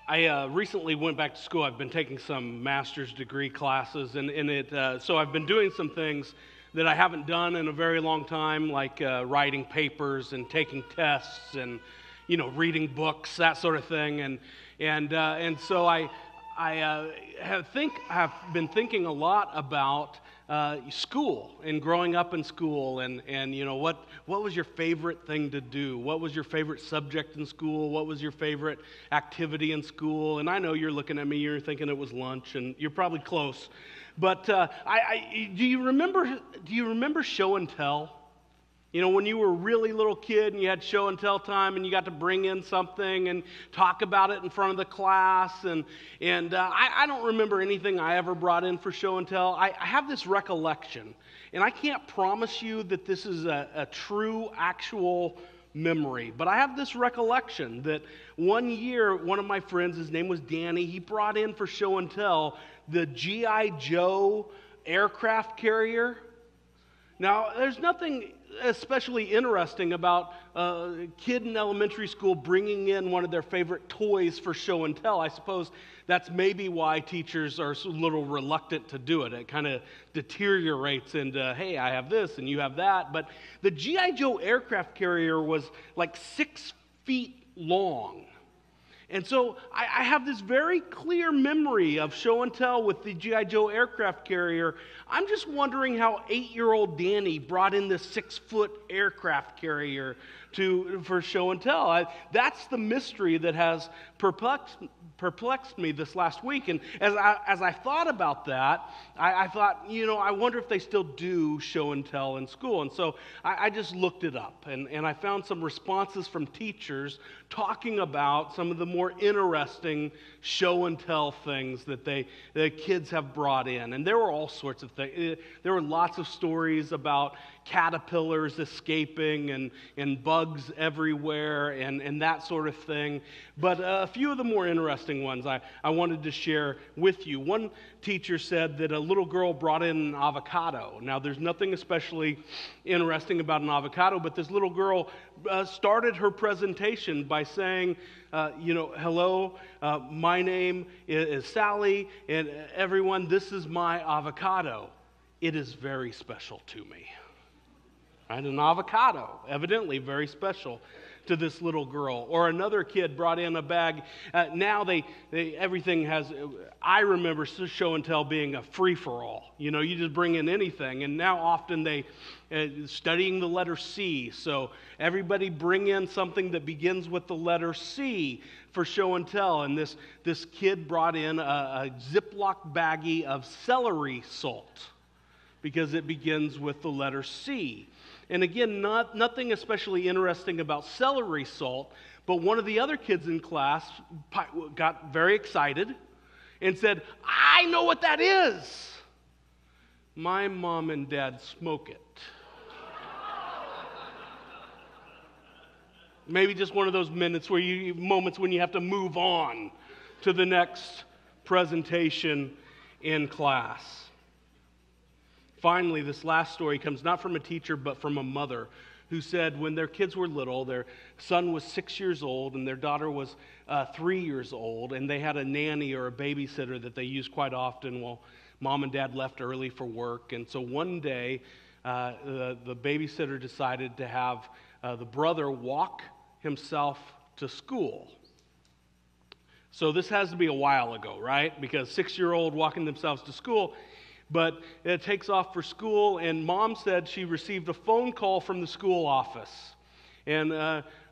I recently went back to school. I've been taking some master's degree classes, so I've been doing some things that I haven't done in a very long time, like writing papers and taking tests and, reading books, that sort of thing. So I have been thinking a lot about school and growing up in school and what was your favorite thing to do? What was your favorite subject in school? What was your favorite activity in school? And I know you're looking at me, you're thinking it was lunch, and you're probably close. But do you remember show and tell? When you were a really little kid and you had show and tell time and you got to bring in something and talk about it in front of the class. I don't remember anything I ever brought in for show and tell. I have this recollection, and I can't promise you that this is a true, actual memory, but I have this recollection that one year, one of my friends, his name was Danny, he brought in for show and tell the G.I. Joe aircraft carrier. Now, there's nothing especially interesting about a kid in elementary school bringing in one of their favorite toys for show and tell. I suppose that's maybe why teachers are a little reluctant to do it. It kind of deteriorates into, hey, I have this and you have that. But the G.I. Joe aircraft carrier was like 6 feet long. And so I have this very clear memory of show and tell with the G.I. Joe aircraft carrier. I'm just wondering how 8-year-old Danny brought in this 6-foot aircraft carrier for show and tell. That's the mystery that has perplexed me this last week. And as I thought about that, I thought, I wonder if they still do show and tell in school. And so I just looked it up, and I found some responses from teachers talking about some of the more interesting show and tell things that the kids have brought in. And there were all sorts of things. There were lots of stories about caterpillars escaping and bugs everywhere and that sort of thing. But a few of the more interesting ones I wanted to share with you. One teacher said that a little girl brought in an avocado. Now, there's nothing especially interesting about an avocado, but this little girl started her presentation by saying, hello, my name is Sally, and everyone, this is my avocado. It is very special to me. Right? An avocado, evidently very special to this little girl. Or another kid brought in a bag. Now everything has, I remember show and tell being a free-for-all. You just bring in anything. And now often they studying the letter C. So everybody bring in something that begins with the letter C for show and tell. And this kid brought in a Ziploc baggie of celery salt because it begins with the letter C. And again, nothing especially interesting about celery salt, but one of the other kids in class got very excited and said, I know what that is. My mom and dad smoke it. Maybe just one of those moments when you have to move on to the next presentation in class. Finally, this last story comes not from a teacher, but from a mother who said when their kids were little, their son was 6 years old and their daughter was 3 years old, and they had a nanny or a babysitter that they used quite often while mom and dad left early for work. And so one day, the babysitter decided to have the brother walk himself to school. So this has to be a while ago, right? Because 6-year-old walking themselves to school. But it takes off for school, and mom said she received a phone call from the school office. And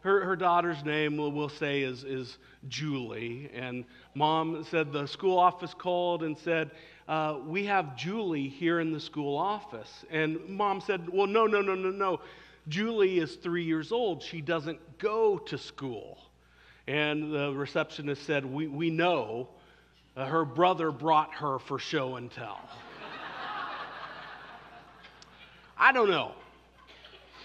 her daughter's name, we'll say, is Julie. And mom said the school office called and said, we have Julie here in the school office. And mom said, well, no. Julie is 3 years old. She doesn't go to school. And the receptionist said, we know. Her brother brought her for show and tell. I don't know.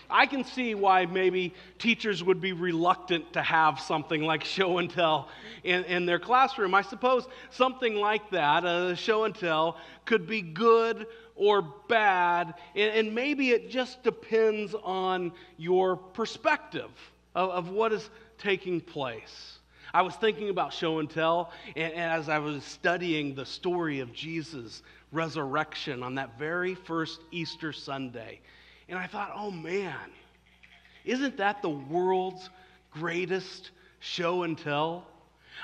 I can see why maybe teachers would be reluctant to have something like show and tell in their classroom. I suppose something like that, show and tell, could be good or bad, and maybe it just depends on your perspective of what is taking place. I was thinking about show and tell, and as I was studying the story of Jesus' resurrection on that very first Easter Sunday, and I thought, oh man, isn't that the world's greatest show and tell?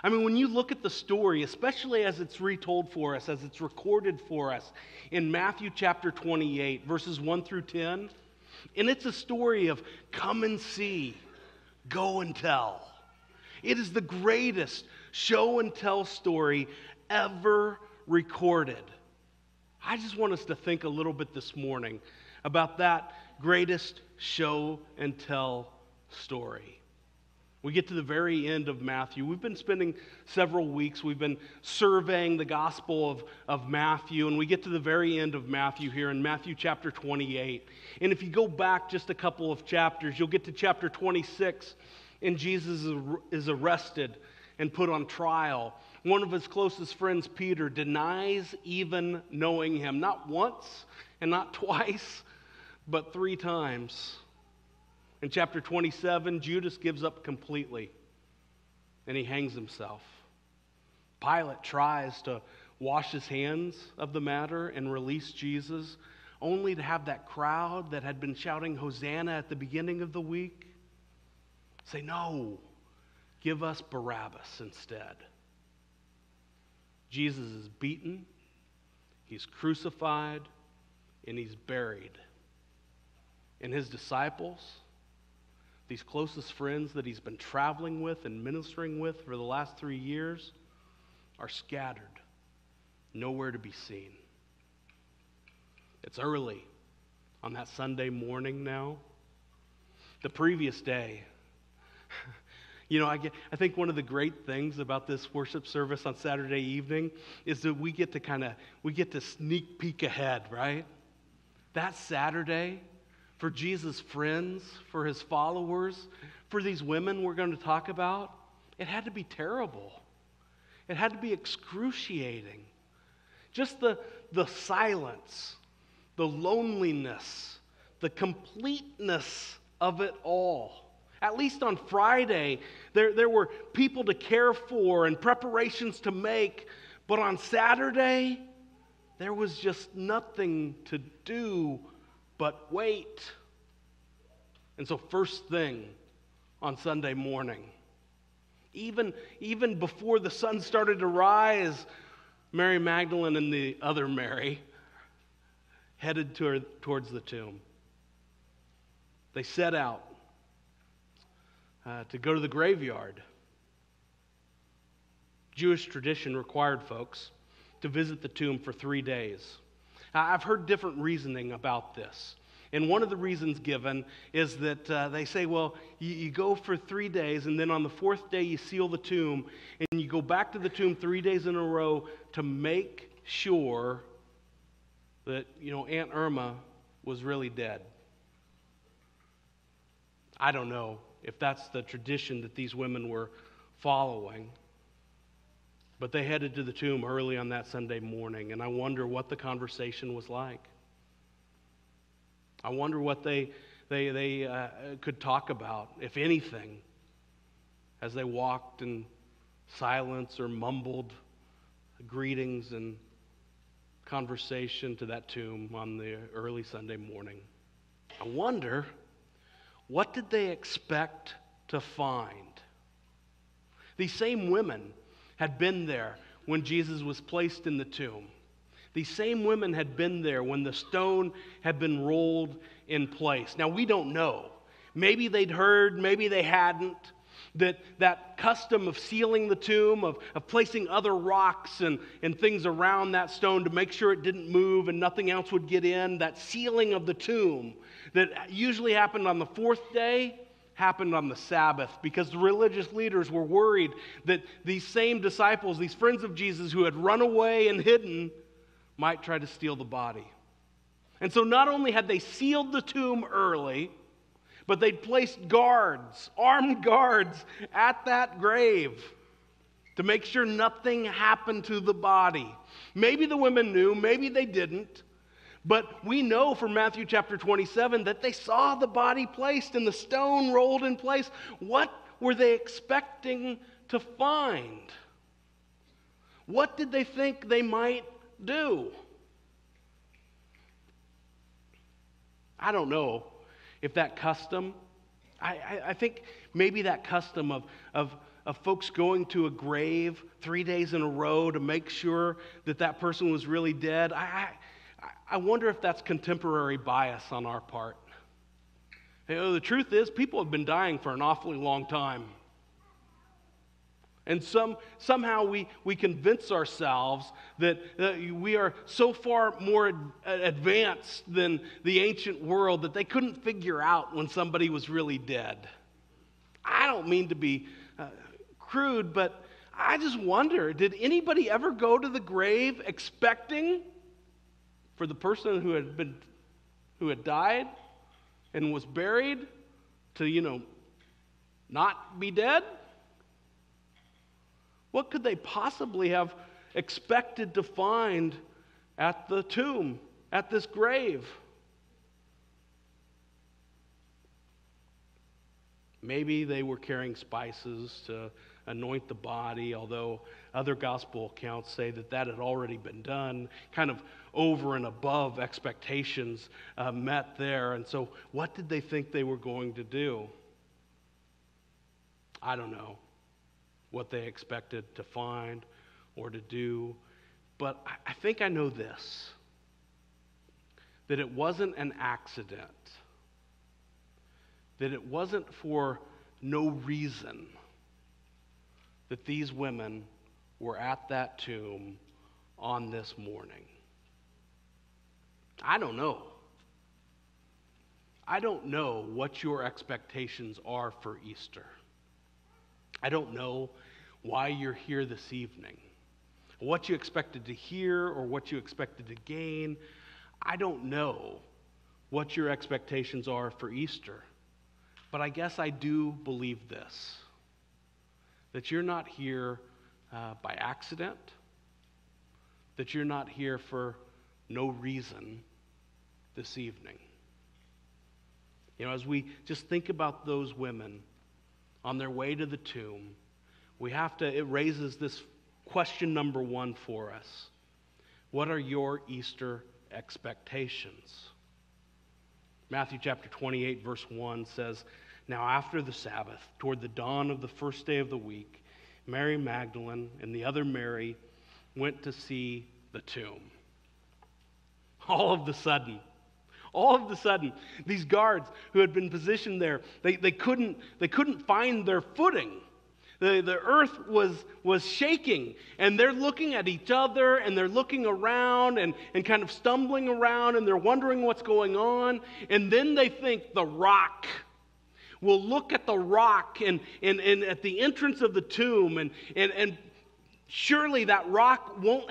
I mean, when you look at the story, especially as it's retold for us, as it's recorded for us in Matthew chapter 28, verses 1 through 10, and it's a story of come and see, go and tell. It is the greatest show and tell story ever recorded. I just want us to think a little bit this morning about that greatest show and tell story. We get to the very end of Matthew. We've been spending several weeks, we've been surveying the Gospel of Matthew, and we get to the very end of Matthew here in Matthew chapter 28. And if you go back just a couple of chapters, you'll get to chapter 26, and Jesus is arrested and put on trial. One of his closest friends, Peter, denies even knowing him, not once and not twice, but 3 times. In chapter 27, Judas gives up completely, and he hangs himself. Pilate tries to wash his hands of the matter and release Jesus, only to have that crowd that had been shouting Hosanna at the beginning of the week say, no, give us Barabbas instead. Jesus is beaten, he's crucified, and he's buried. And his disciples, these closest friends that he's been traveling with and ministering with for the last 3 years, are scattered, nowhere to be seen. It's early on that Sunday morning now. The previous day, I think one of the great things about this worship service on Saturday evening is that we get to sneak peek ahead, right? That Saturday, for Jesus' friends, for his followers, for these women we're going to talk about, it had to be terrible. It had to be excruciating. Just the silence, the loneliness, the completeness of it all. At least on Friday, there were people to care for and preparations to make, but on Saturday, there was just nothing to do but wait. And so first thing on Sunday morning, even before the sun started to rise, Mary Magdalene and the other Mary headed towards the tomb. They set out to go to the graveyard. Jewish tradition required folks to visit the tomb for 3 days. I've heard different reasoning about this. And one of the reasons given is that they say, well, you go for 3 days, and then on the 4th day you seal the tomb, and you go back to the tomb 3 days in a row to make sure that, Aunt Irma was really dead. I don't know if that's the tradition that these women were following. But they headed to the tomb early on that Sunday morning, and I wonder what the conversation was like. I wonder what they could talk about, if anything, as they walked in silence or mumbled greetings and conversation to that tomb on the early Sunday morning. I wonder, what did they expect to find? These same women had been there when Jesus was placed in the tomb. These same women had been there when the stone had been rolled in place. Now, we don't know. Maybe they'd heard, maybe they hadn't, that custom of sealing the tomb, of placing other rocks and things around that stone to make sure it didn't move and nothing else would get in, that sealing of the tomb that usually happened on the 4th day, happened on the Sabbath, because the religious leaders were worried that these same disciples, these friends of Jesus who had run away and hidden, might try to steal the body. And so not only had they sealed the tomb early, but they'd placed guards, armed guards, at that grave to make sure nothing happened to the body. Maybe the women knew, maybe they didn't. But we know from Matthew chapter 27 that they saw the body placed and the stone rolled in place. What were they expecting to find? What did they think they might do? I don't know if that custom, I think maybe that custom of folks going to a grave 3 days in a row to make sure that that person was really dead, I wonder if that's contemporary bias on our part. The truth is, people have been dying for an awfully long time. And somehow we convince ourselves that we are so far more advanced than the ancient world that they couldn't figure out when somebody was really dead. I don't mean to be crude, but I just wonder, did anybody ever go to the grave expecting for the person who had died and was buried to, not be dead? What could they possibly have expected to find at the tomb, at this grave? Maybe they were carrying spices to anoint the body, although other gospel accounts say that had already been done, kind of over and above expectations met there. And so what did they think they were going to do? I don't know what they expected to find or to do, but I think I know this, that it wasn't an accident, that it wasn't for no reason that these women were at that tomb on this morning. I don't know. I don't know what your expectations are for Easter. I don't know why you're here this evening, what you expected to hear or what you expected to gain. I don't know what your expectations are for Easter, but I guess I do believe this, that you're not here by accident, that you're not here for no reason this evening. As we just think about those women on their way to the tomb, it raises this question number one for us. What are your Easter expectations? Matthew chapter 28, verse 1 says, "Now after the Sabbath, toward the dawn of the first day of the week, Mary Magdalene and the other Mary went to see the tomb." All of a sudden, these guards who had been positioned there, they couldn't find their footing. The earth was shaking, and they're looking at each other, and they're looking around and kind of stumbling around, and they're wondering what's going on. And then they think the rock. We'll look at the rock and at the entrance of the tomb, and surely that rock won't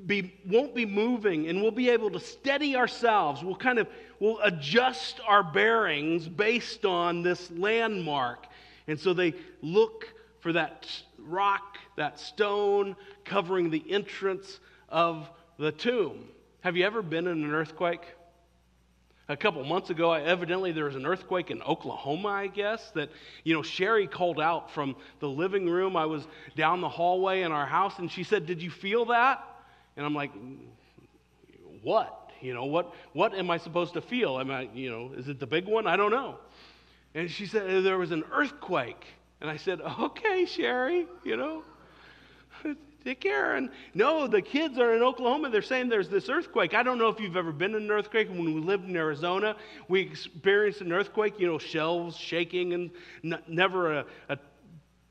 be moving, and we'll be able to steady ourselves. We'll adjust our bearings based on this landmark. And so they look for that rock, that stone covering the entrance of the tomb. Have you ever been in an earthquake? A couple months ago, evidently there was an earthquake in Oklahoma, I guess, that, Sherry called out from the living room. I was down the hallway in our house, and she said, "Did you feel that?" And I'm like, "What? What am I supposed to feel? Is it the big one? I don't know." And she said, "There was an earthquake." And I said, "Okay, Sherry, take care." And no, the kids are in Oklahoma. They're saying there's this earthquake. I don't know if you've ever been in an earthquake. When we lived in Arizona, we experienced an earthquake, shelves shaking, and never a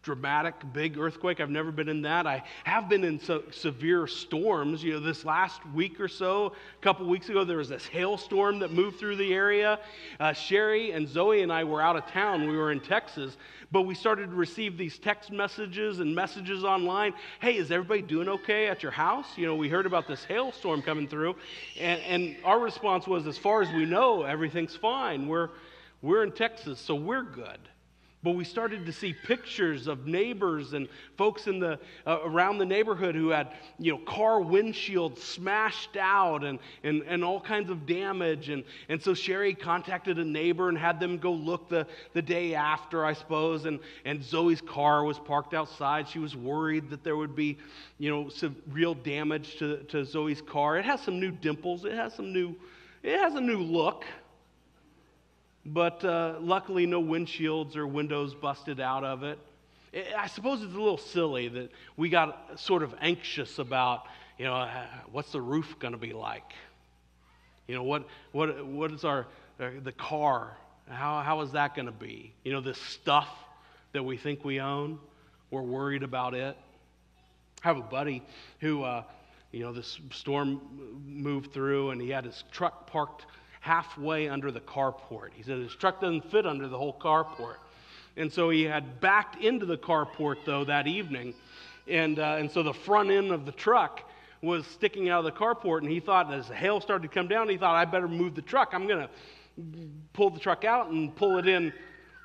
dramatic, big earthquake. I've never been in that. I have been in severe storms. This last week or so, a couple weeks ago, there was this hailstorm that moved through the area. Sherry and Zoe and I were out of town. We were in Texas, but we started to receive these text messages and messages online. "Hey, is everybody doing okay at your house? We heard about this hailstorm coming through." And our response was, as far as we know, everything's fine. We're in Texas, so we're good. But we started to see pictures of neighbors and folks in the around the neighborhood who had, car windshields smashed out and all kinds of damage. And so Sherry contacted a neighbor and had them go look the day after, I suppose. And Zoe's car was parked outside. She was worried that there would be, some real damage to Zoe's car. It has some new dimples. It has a new look. But luckily, no windshields or windows busted out of it. I suppose it's a little silly that we got sort of anxious about, what's the roof going to be like? What is the car? How is that going to be? This stuff that we think we own, we're worried about it. I have a buddy who, this storm moved through, and he had his truck parked halfway under the carport. He said his truck doesn't fit under the whole carport. And so he had backed into the carport, though, that evening. And so the front end of the truck was sticking out of the carport, and he thought, as the hail started to come down, he thought, I better move the truck. I'm going to pull the truck out and pull it in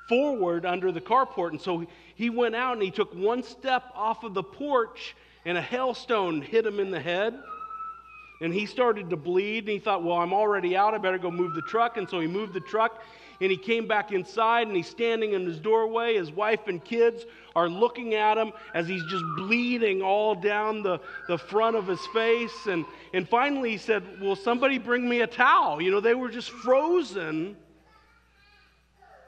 forward under the carport. And so he went out, and he took one step off of the porch, and a hailstone hit him in the head. And he started to bleed, and he thought, well, I'm already out. I better go move the truck. And so he moved the truck, and he came back inside, and he's standing in his doorway. His wife and kids are looking at him as he's just bleeding all down the front of his face. And finally he said, will somebody bring me a towel? They were just frozen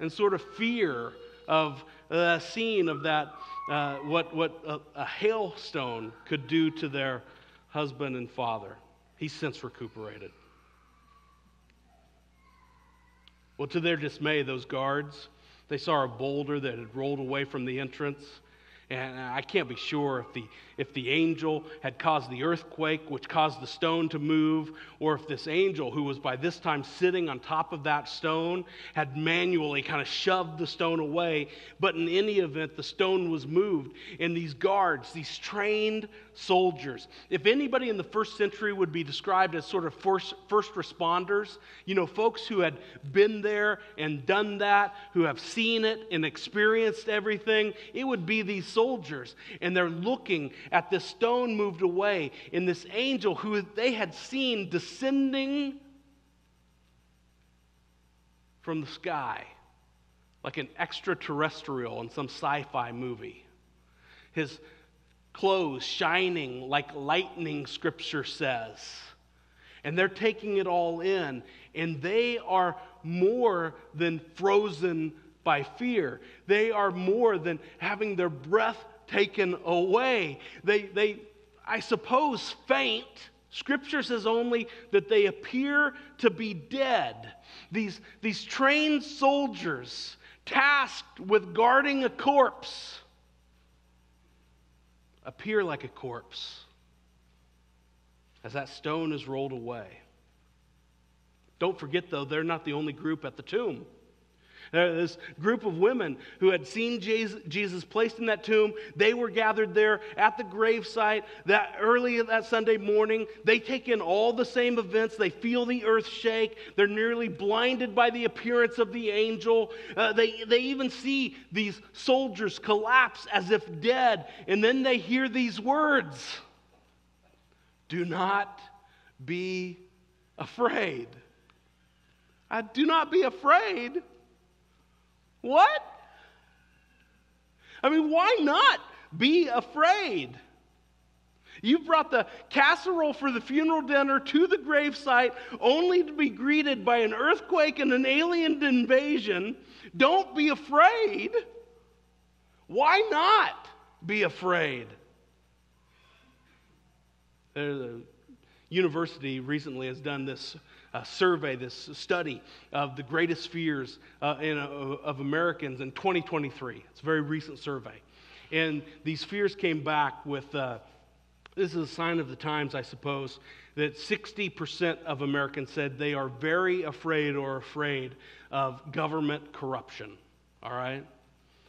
in sort of fear of the scene of that, what a hailstone could do to their husband and father. He's since recuperated. Well, to their dismay, those guards, they saw a boulder that had rolled away from the entrance. And I can't be sure if the angel had caused the earthquake, which caused the stone to move, or if this angel, who was by this time sitting on top of that stone, had manually kind of shoved the stone away. But in any event, the stone was moved. And these guards, these trained soldiers, if anybody in the first century would be described as sort of first responders, folks who had been there and done that, who have seen it and experienced everything, it would be these soldiers. And they're looking at this stone moved away, and this angel who they had seen descending from the sky like an extraterrestrial in some sci-fi movie. His clothes shining like lightning, Scripture says. And they're taking it all in, and they are more than frozen by fear. They are more than having their breath taken away. They I suppose, faint. Scripture says only that they appear to be dead. These trained soldiers tasked with guarding a corpse appear like a corpse as that stone is rolled away. Don't forget, though, they're not the only group at the tomb. This group of women who had seen Jesus placed in that tomb, they were gathered there at the gravesite that early that Sunday morning. They take in all the same events. They feel the earth shake. They're nearly blinded by the appearance of the angel. They even see these soldiers collapse as if dead. And then they hear these words, "Do not be afraid." Do not be afraid. What? I mean, why not be afraid? You brought the casserole for the funeral dinner to the gravesite only to be greeted by an earthquake and an alien invasion. Don't be afraid. Why not be afraid? The university recently has done this survey, this study of the greatest fears of Americans in 2023. It's a very recent survey. And these fears came back with, this is a sign of the times, I suppose, that 60% of Americans said they are very afraid of government corruption. All right?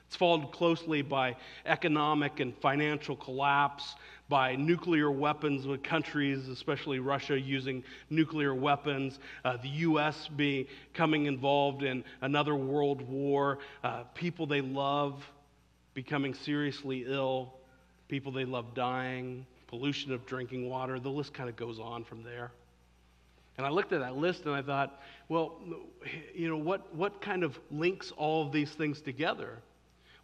It's followed closely by economic and financial collapse, by nuclear weapons with countries, especially Russia, using nuclear weapons, the U.S. becoming involved in another world war, people they love becoming seriously ill, people they love dying, pollution of drinking water. The list kind of goes on from there. And I looked at that list and I thought, well, what kind of links all of these things together?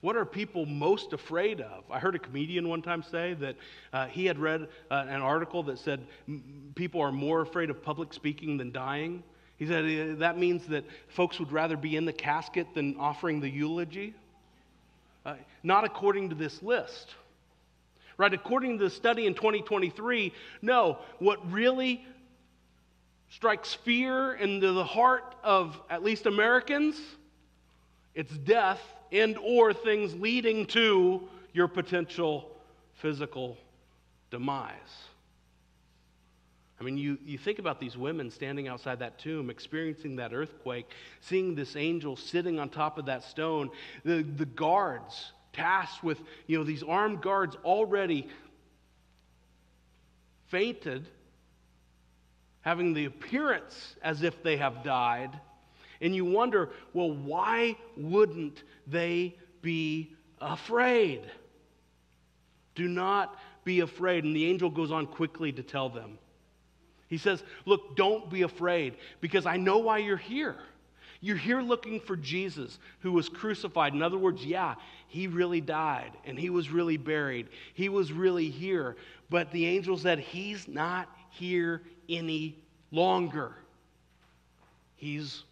What are people most afraid of? I heard a comedian one time say that he had read an article that said people are more afraid of public speaking than dying. He said that means that folks would rather be in the casket than offering the eulogy. Not according to this list. Right? According to the study in 2023, no, what really strikes fear into the heart of at least Americans, it's death and or things leading to your potential physical demise. I mean, you think about these women standing outside that tomb, experiencing that earthquake, seeing this angel sitting on top of that stone, the guards tasked with, these armed guards already fainted, having the appearance as if they have died. And you wonder, well, why wouldn't they be afraid? Do not be afraid. And the angel goes on quickly to tell them. He says, look, don't be afraid, because I know why you're here. You're here looking for Jesus, who was crucified. In other words, yeah, he really died, and he was really buried. He was really here. But the angel said, he's not here any longer. He's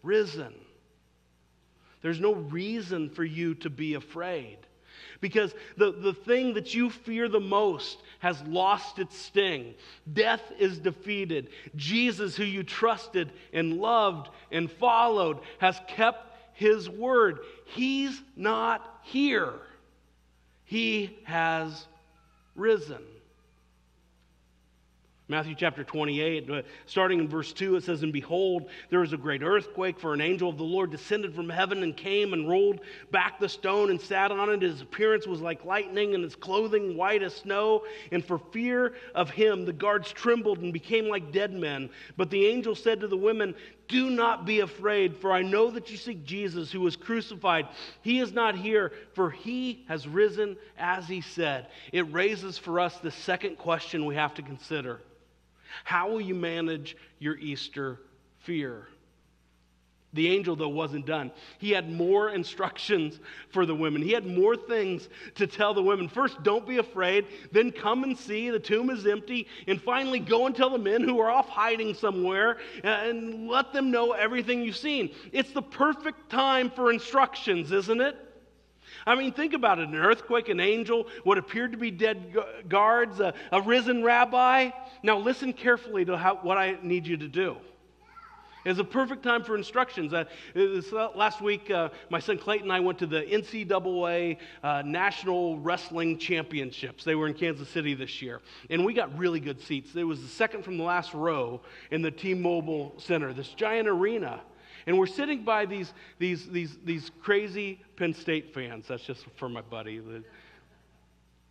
risen. There's no reason for you to be afraid, because the thing that you fear the most has lost its sting. Death is defeated. Jesus, who you trusted and loved and followed, has kept his word. He's not here. He has risen. Matthew chapter 28, starting in verse 2, it says, "And behold, there was a great earthquake, for an angel of the Lord descended from heaven and came and rolled back the stone and sat on it. His appearance was like lightning, and his clothing white as snow. And for fear of him, the guards trembled and became like dead men. But the angel said to the women, 'Do not be afraid, for I know that you seek Jesus, who was crucified. He is not here, for he has risen as he said.'" It raises for us the second question we have to consider. How will you manage your Easter fear? The angel, though, wasn't done. He had more instructions for the women. He had more things to tell the women. First, don't be afraid. Then come and see the tomb is empty. And finally, go and tell the men who are off hiding somewhere and let them know everything you've seen. It's the perfect time for instructions, isn't it? I mean, think about it. An earthquake, an angel, what appeared to be dead guards, a risen rabbi. Now listen carefully to what I need you to do. It's a perfect time for instructions. Last week, my son Clayton and I went to the NCAA National Wrestling Championships. They were in Kansas City this year. And we got really good seats. It was the second from the last row in the T-Mobile Center, this giant arena. And we're sitting by these crazy Penn State fans. That's just for my buddy.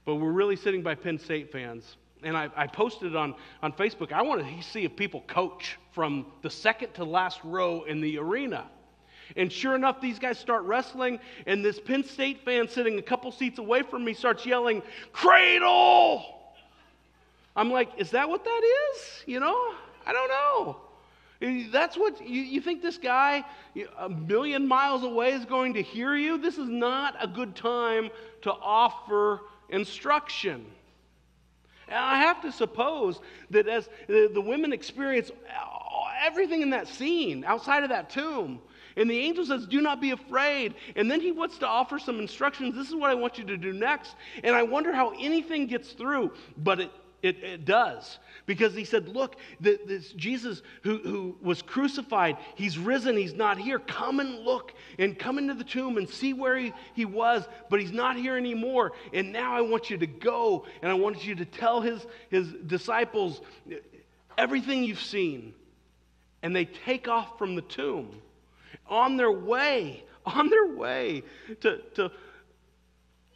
But we're really sitting by Penn State fans. And I posted on Facebook, I want to see if people coach from the second to last row in the arena. And sure enough, these guys start wrestling, and this Penn State fan sitting a couple seats away from me starts yelling, "Cradle!" I'm like, is that what that is? I don't know. That's what you think this guy a million miles away is going to hear you? This is not a good time to offer instruction. And I have to suppose that as the women experience everything in that scene outside of that tomb, and the angel says, "Do not be afraid," and then he wants to offer some instructions. This is what I want you to do next. And I wonder how anything gets through, but it does. Because he said, look, this Jesus who was crucified, he's risen, he's not here. Come and look and come into the tomb and see where he was, but he's not here anymore. And now I want you to go, and I want you to tell his disciples everything you've seen. And they take off from the tomb. On their way, on their way to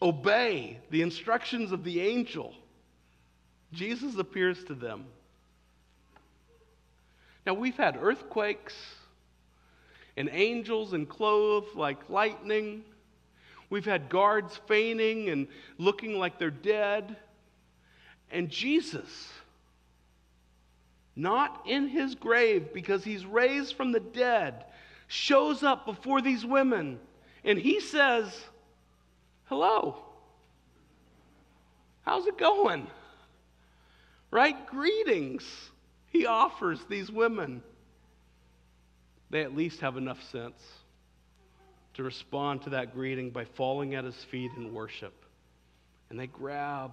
obey the instructions of the angel, Jesus appears to them. Now, we've had earthquakes and angels and clothed like lightning. We've had guards fainting and looking like they're dead. And Jesus, not in his grave because he's raised from the dead, shows up before these women and he says, "Hello. How's it going?" Right? Greetings. He offers these women. They at least have enough sense to respond to that greeting by falling at his feet in worship. And they grab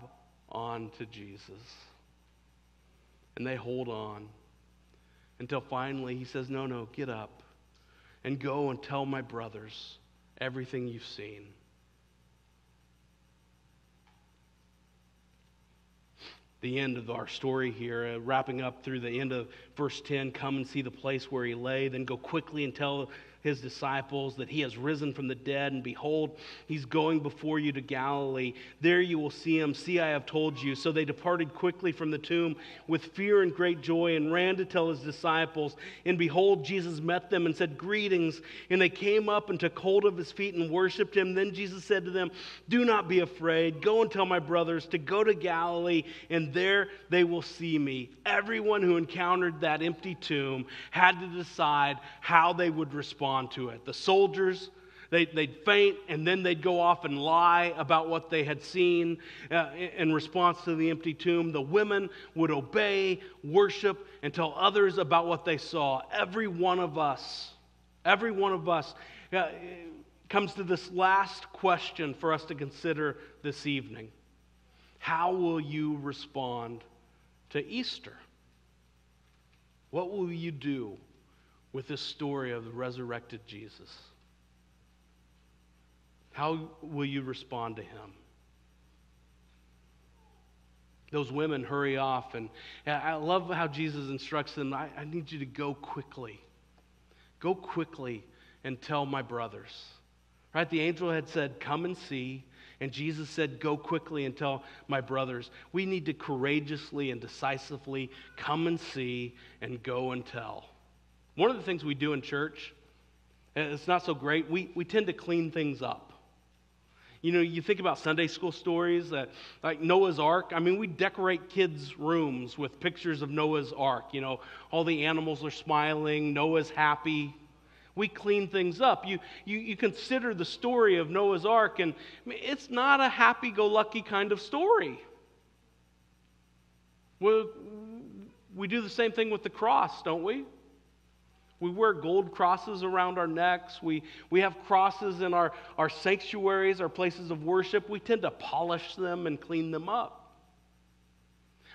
on to Jesus. And they hold on until finally he says, No, get up and go and tell my brothers everything you've seen. The end of our story here, wrapping up through the end of verse 10, come and see the place where he lay, then go quickly and tell his disciples that he has risen from the dead, and behold, he's going before you to Galilee. There you will see him. See, I have told you. So they departed quickly from the tomb with fear and great joy and ran to tell his disciples. And behold, Jesus met them and said, Greetings. And they came up and took hold of his feet and worshipped him. Then Jesus said to them, Do not be afraid. Go and tell my brothers to go to Galilee, and there they will see me. Everyone who encountered that empty tomb had to decide how they would respond to it. The soldiers, they'd faint, and then they'd go off and lie about what they had seen in response to the empty tomb. The women would obey, worship, and tell others about what they saw. Every one of us comes to this last question for us to consider this evening. How will you respond to Easter? What will you do with this story of the resurrected Jesus? How will you respond to him? Those women hurry off, and I love how Jesus instructs them. I need you to go quickly. Go quickly and tell my brothers. Right? The angel had said, come and see. And Jesus said, go quickly and tell my brothers. We need to courageously and decisively come and see and go and tell. One of the things we do in church, it's not so great, we tend to clean things up. You know, you think about Sunday school stories, like Noah's Ark. I mean, we decorate kids' rooms with pictures of Noah's Ark. You know, all the animals are smiling, Noah's happy. We clean things up. You consider the story of Noah's Ark, and it's not a happy-go-lucky kind of story. We do the same thing with the cross, don't we? We wear gold crosses around our necks. We have crosses in our sanctuaries, our places of worship. We tend to polish them and clean them up.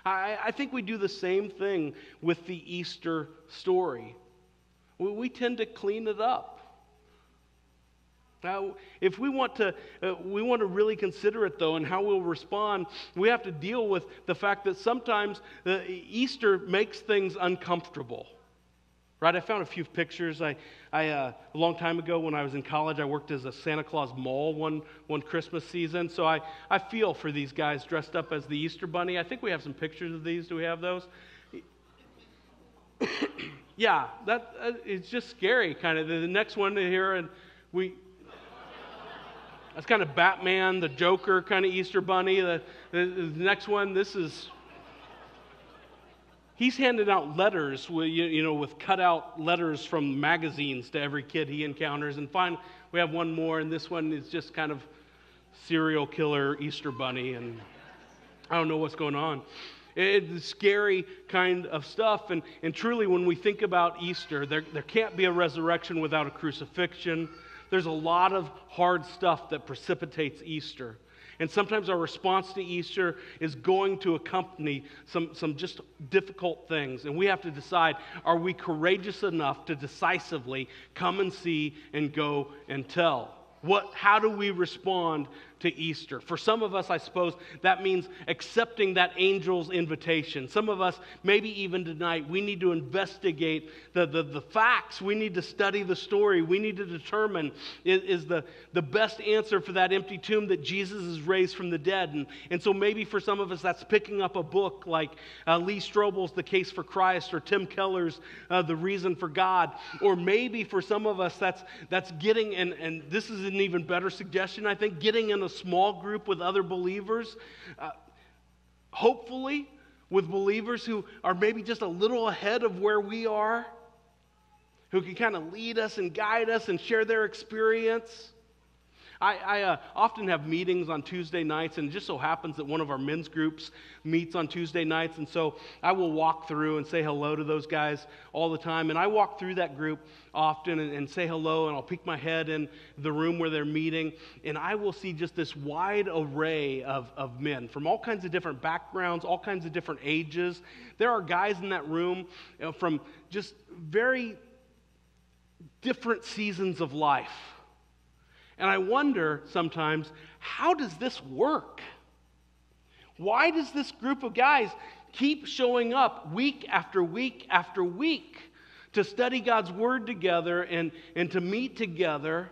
I think we do the same thing with the Easter story. We tend to clean it up. Now, if we want to really consider it, though, and how we'll respond, we have to deal with the fact that sometimes Easter makes things uncomfortable. Right? I found a few pictures. A long time ago when I was in college, I worked as a Santa Claus mall one Christmas season. So I feel for these guys dressed up as the Easter Bunny. I think we have some pictures of these. Do we have those? Yeah, it's just scary, kind of. The next one here, and that's kind of Batman, the Joker, kind of Easter Bunny. The next one, he's handing out letters with cutout letters from magazines to every kid he encounters. And finally, we have one more, and this one is just kind of serial killer Easter Bunny, and I don't know what's going on. It's scary kind of stuff, and truly when we think about Easter, there can't be a resurrection without a crucifixion. There's a lot of hard stuff that precipitates Easter. And sometimes our response to Easter is going to accompany some just difficult things. And we have to decide, are we courageous enough to decisively come and see and go and tell? How do we respond to Easter. For some of us, I suppose, that means accepting that angel's invitation. Some of us, maybe even tonight, we need to investigate the facts. We need to study the story. We need to determine is the best answer for that empty tomb that Jesus is raised from the dead. And so maybe for some of us, that's picking up a book like Lee Strobel's The Case for Christ or Tim Keller's The Reason for God. Or maybe for some of us, that's getting, and this is an even better suggestion, I think, getting in a small group with other believers, hopefully with believers who are maybe just a little ahead of where we are, who can kind of lead us and guide us and share their experience. I often have meetings on Tuesday nights, and it just so happens that one of our men's groups meets on Tuesday nights, and so I will walk through and say hello to those guys all the time, and I walk through that group often and say hello, and I'll peek my head in the room where they're meeting, and I will see just this wide array of men from all kinds of different backgrounds, all kinds of different ages. There are guys in that room from just very different seasons of life. And I wonder sometimes, how does this work? Why does this group of guys keep showing up week after week after week to study God's Word together and to meet together?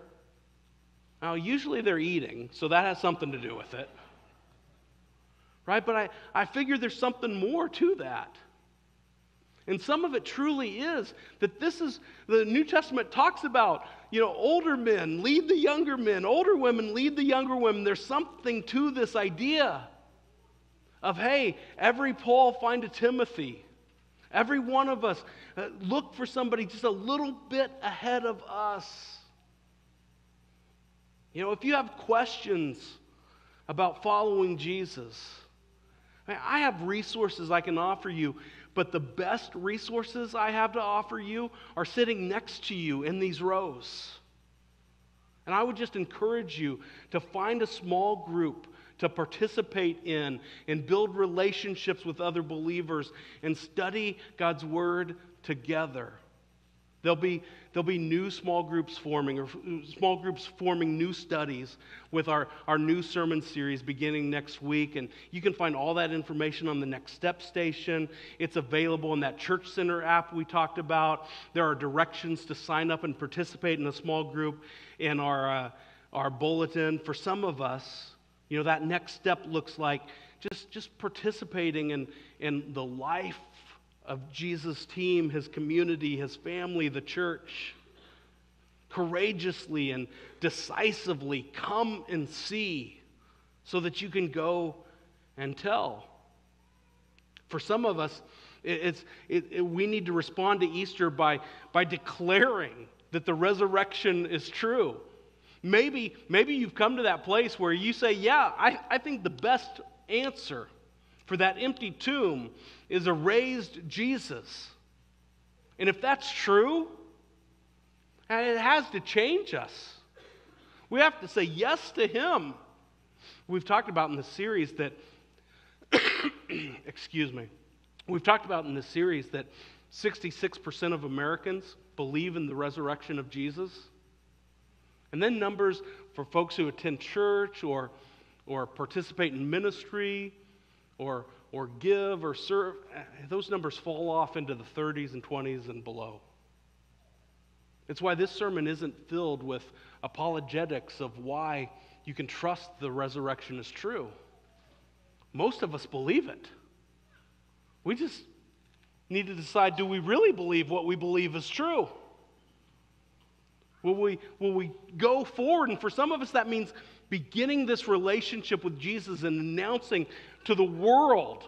Now, usually they're eating, so that has something to do with it. Right? But I figure there's something more to that. And some of it truly is that this is, the New Testament talks about, older men lead the younger men, older women lead the younger women. There's something to this idea of, hey, every Paul find a Timothy. Every one of us look for somebody just a little bit ahead of us. If you have questions about following Jesus, I have resources I can offer you. But the best resources I have to offer you are sitting next to you in these rows. And I would just encourage you to find a small group to participate in and build relationships with other believers and study God's Word together. There'll be new small groups forming, or small groups forming new studies with our new sermon series beginning next week. And you can find all that information on the Next Step station. It's available in that Church Center app we talked about. There are directions to sign up and participate in a small group in our bulletin. For some of us, that next step looks like just participating in the life of Jesus' team, his community, his family, the church. Courageously and decisively come and see so that you can go and tell. For some of us, we need to respond to Easter by declaring that the resurrection is true. Maybe you've come to that place where you say, yeah, I think the best answer for that empty tomb is a raised Jesus. And if that's true, it has to change us. We have to say yes to him. We've talked about in the series that, we've talked about in this series that 66% of Americans believe in the resurrection of Jesus. And then numbers for folks who attend church or participate in ministry or give or serve, those numbers fall off into the 30s and 20s and below. It's why this sermon isn't filled with apologetics of why you can trust the resurrection is true. Most of us believe it. We just need to decide, do we really believe what we believe is true? Will we go forward? And for some of us, that means beginning this relationship with Jesus and announcing to the world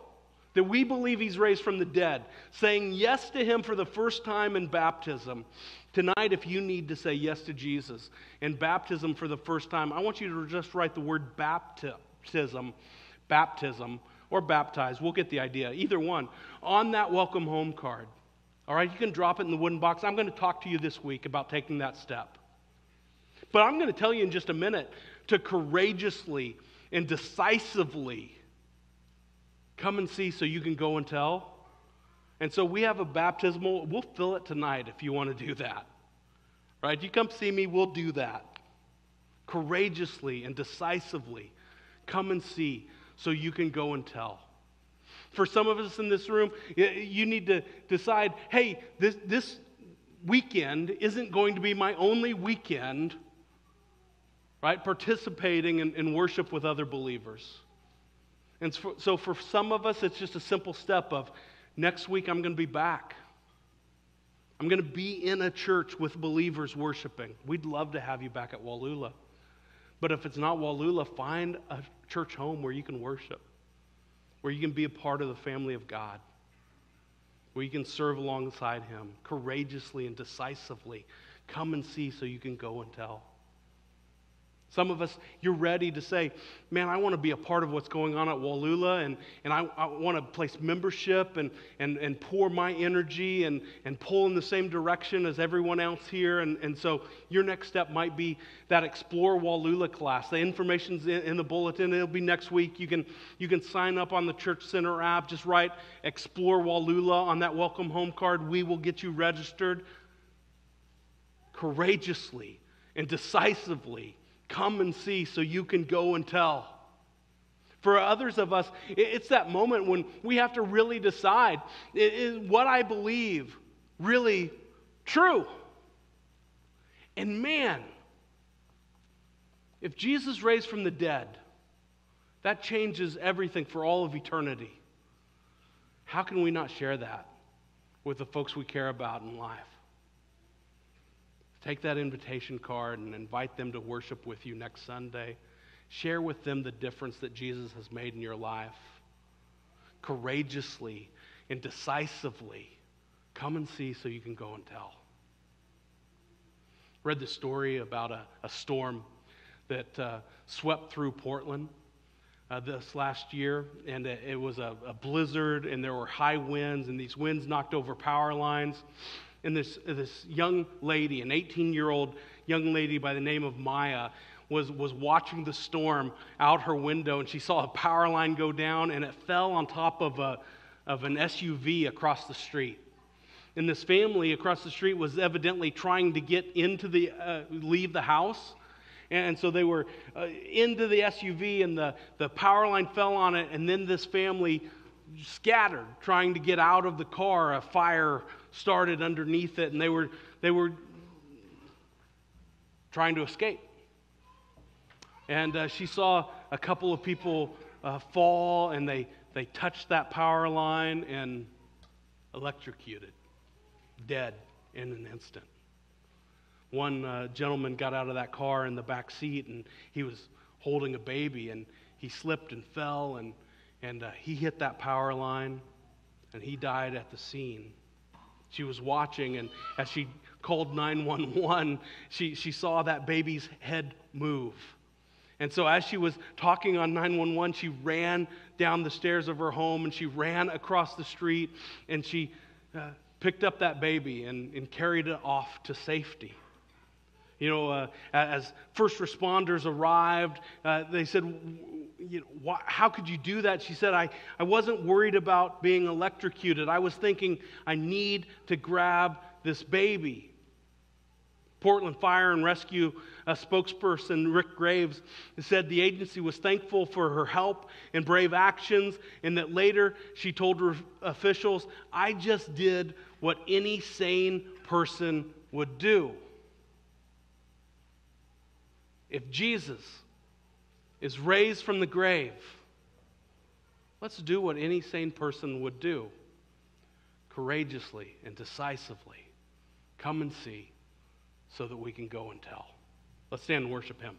that we believe he's raised from the dead, saying yes to him for the first time in baptism. Tonight, if you need to say yes to Jesus in baptism for the first time, I want you to just write the word baptism, or baptize. We'll get the idea. Either one. On that welcome home card. All right, you can drop it in the wooden box. I'm going to talk to you this week about taking that step. But I'm going to tell you in just a minute to courageously and decisively come and see so you can go and tell. And so we have a baptismal. We'll fill it tonight if you want to do that. Right? You come see me, we'll do that. Courageously and decisively come and see so you can go and tell. For some of us in this room, you need to decide, hey, this weekend isn't going to be my only weekend, right, participating in worship with other believers. And so for some of us, it's just a simple step of, next week I'm going to be back. I'm going to be in a church with believers worshiping. We'd love to have you back at Wallula. But if it's not Wallula, find a church home where you can worship, where you can be a part of the family of God, where you can serve alongside Him courageously and decisively. Come and see so you can go and tell. Some of us, you're ready to say, man, I want to be a part of what's going on at Wallula, and I want to place membership and pour my energy and pull in the same direction as everyone else here. And so your next step might be that Explore Wallula class. The information's in the bulletin. It'll be next week. You can sign up on the Church Center app. Just write Explore Wallula on that welcome home card. We will get you registered. Courageously and decisively come and see so you can go and tell. For others of us, it's that moment when we have to really decide, is what I believe really true? And man, if Jesus raised from the dead, that changes everything for all of eternity. How can we not share that with the folks we care about in life? Take that invitation card and invite them to worship with you next Sunday. Share with them the difference that Jesus has made in your life. Courageously and decisively come and see so you can go and tell. Read the story about a storm that swept through Portland this last year, and it was a blizzard, and there were high winds, and these winds knocked over power lines. And this young lady, an 18-year-old young lady by the name of Maya, was watching the storm out her window, and she saw a power line go down, and it fell on top of an SUV across the street. And this family across the street was evidently trying to get into leave the house. And so they were into the SUV, and the power line fell on it, and then this family scattered, trying to get out of the car. A fire started underneath it, and they were trying to escape. And she saw a couple of people fall, and they touched that power line and electrocuted, dead in an instant. One gentleman got out of that car in the back seat, and he was holding a baby, and he slipped and fell, and he hit that power line, and he died at the scene. She was watching, and as she called 911, she saw that baby's head move. And so as she was talking on 911, she ran down the stairs of her home, and she ran across the street, and she picked up that baby and carried it off to safety. You know, as first responders arrived, they said, how could you do that? She said, I wasn't worried about being electrocuted. I was thinking, I need to grab this baby. Portland Fire and Rescue spokesperson Rick Graves said the agency was thankful for her help and brave actions, and that later she told her officials, I just did what any sane person would do. If Jesus is raised from the grave, let's do what any sane person would do. Courageously and decisively come and see so that we can go and tell. Let's stand and worship Him.